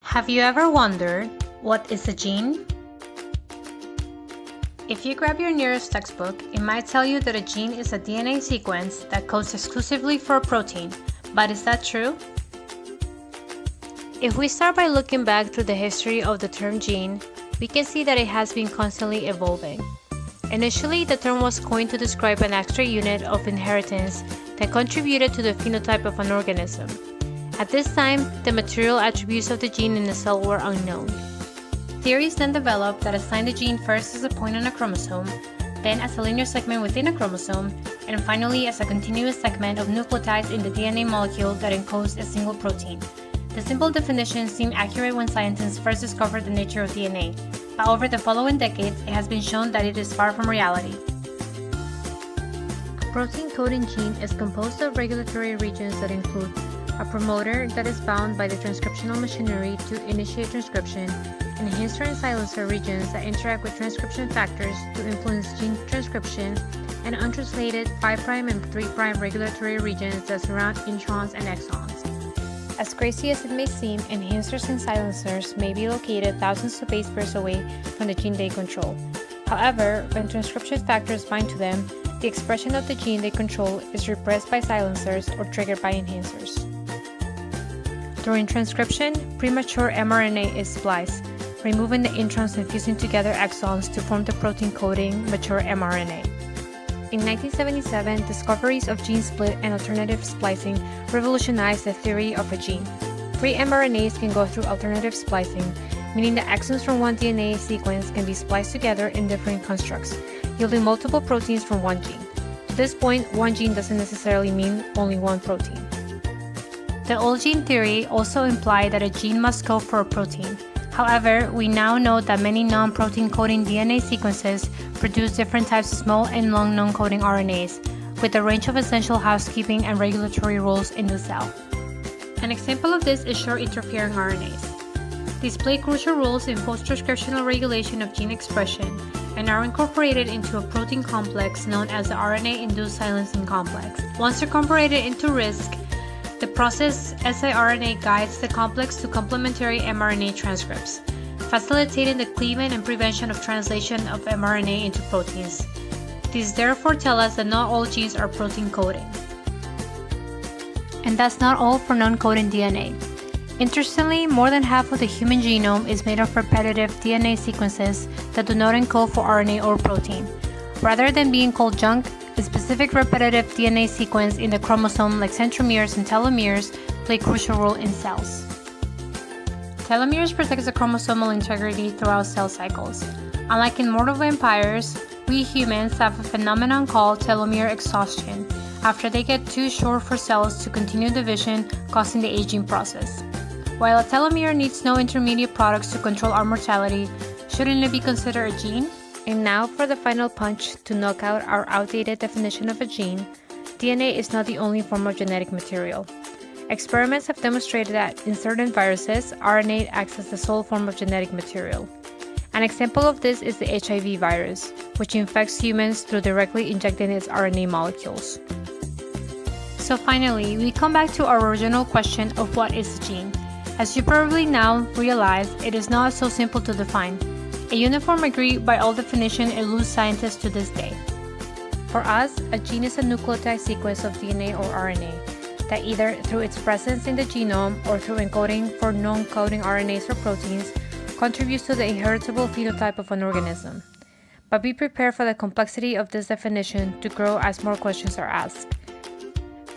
Have you ever wondered, what is a gene? If you grab your nearest textbook, it might tell you that a gene is a DNA sequence that codes exclusively for a protein, but is that true? If we start by looking back through the history of the term gene, we can see that it has been constantly evolving. Initially, the term was coined to describe an extra unit of inheritance that contributed to the phenotype of an organism. At this time, the material attributes of the gene in the cell were unknown. Theories then developed that assigned the gene first as a point on a chromosome, then as a linear segment within a chromosome, and finally as a continuous segment of nucleotides in the DNA molecule that encodes a single protein. The simple definition seemed accurate when scientists first discovered the nature of DNA, but over the following decades, it has been shown that it is far from reality. A protein coding gene is composed of regulatory regions that include a promoter that is bound by the transcriptional machinery to initiate transcription, enhancer and silencer regions that interact with transcription factors to influence gene transcription, and untranslated 5' and 3' regulatory regions that surround introns and exons. As crazy as it may seem, enhancers and silencers may be located thousands of base pairs away from the gene they control. However, when transcription factors bind to them, the expression of the gene they control is repressed by silencers or triggered by enhancers. During transcription, premature mRNA is spliced, removing the introns and fusing together exons to form the protein coding mature mRNA. In 1977, discoveries of gene split and alternative splicing revolutionized the theory of a gene. Free mRNAs can go through alternative splicing, meaning the exons from one DNA sequence can be spliced together in different constructs, yielding multiple proteins from one gene. To this point, one gene doesn't necessarily mean only one protein. The old gene theory also implied that a gene must code for a protein. However, we now know that many non-protein coding DNA sequences produce different types of small and long non-coding RNAs, with a range of essential housekeeping and regulatory roles in the cell. An example of this is short interfering RNAs. These play crucial roles in post-transcriptional regulation of gene expression and are incorporated into a protein complex known as the RNA-induced silencing complex. Once incorporated into RISC, the process siRNA guides the complex to complementary mRNA transcripts, facilitating the cleaving and prevention of translation of mRNA into proteins. These therefore tell us that not all genes are protein coding. And that's not all for non-coding DNA. Interestingly, more than half of the human genome is made of repetitive DNA sequences that do not encode for RNA or protein. Rather than being called junk, a specific repetitive DNA sequence in the chromosome like centromeres and telomeres play a crucial role in cells. Telomeres protect the chromosomal integrity throughout cell cycles. Unlike in mortal vampires, we humans have a phenomenon called telomere exhaustion after they get too short for cells to continue division, causing the aging process. While a telomere needs no intermediate products to control our mortality, shouldn't it be considered a gene? And now for the final punch to knock out our outdated definition of a gene, DNA is not the only form of genetic material. Experiments have demonstrated that in certain viruses, RNA acts as the sole form of genetic material. An example of this is the HIV virus, which infects humans through directly injecting its RNA molecules. So finally, we come back to our original question of what is a gene. As you probably now realize, it is not so simple to define. A uniform agreed by all definition eludes scientists to this day. For us, a gene is a nucleotide sequence of DNA or RNA that either through its presence in the genome or through encoding for non-coding RNAs or proteins contributes to the inheritable phenotype of an organism. But be prepared for the complexity of this definition to grow as more questions are asked.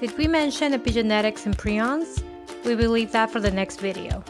Did we mention epigenetics and prions? We will leave that for the next video.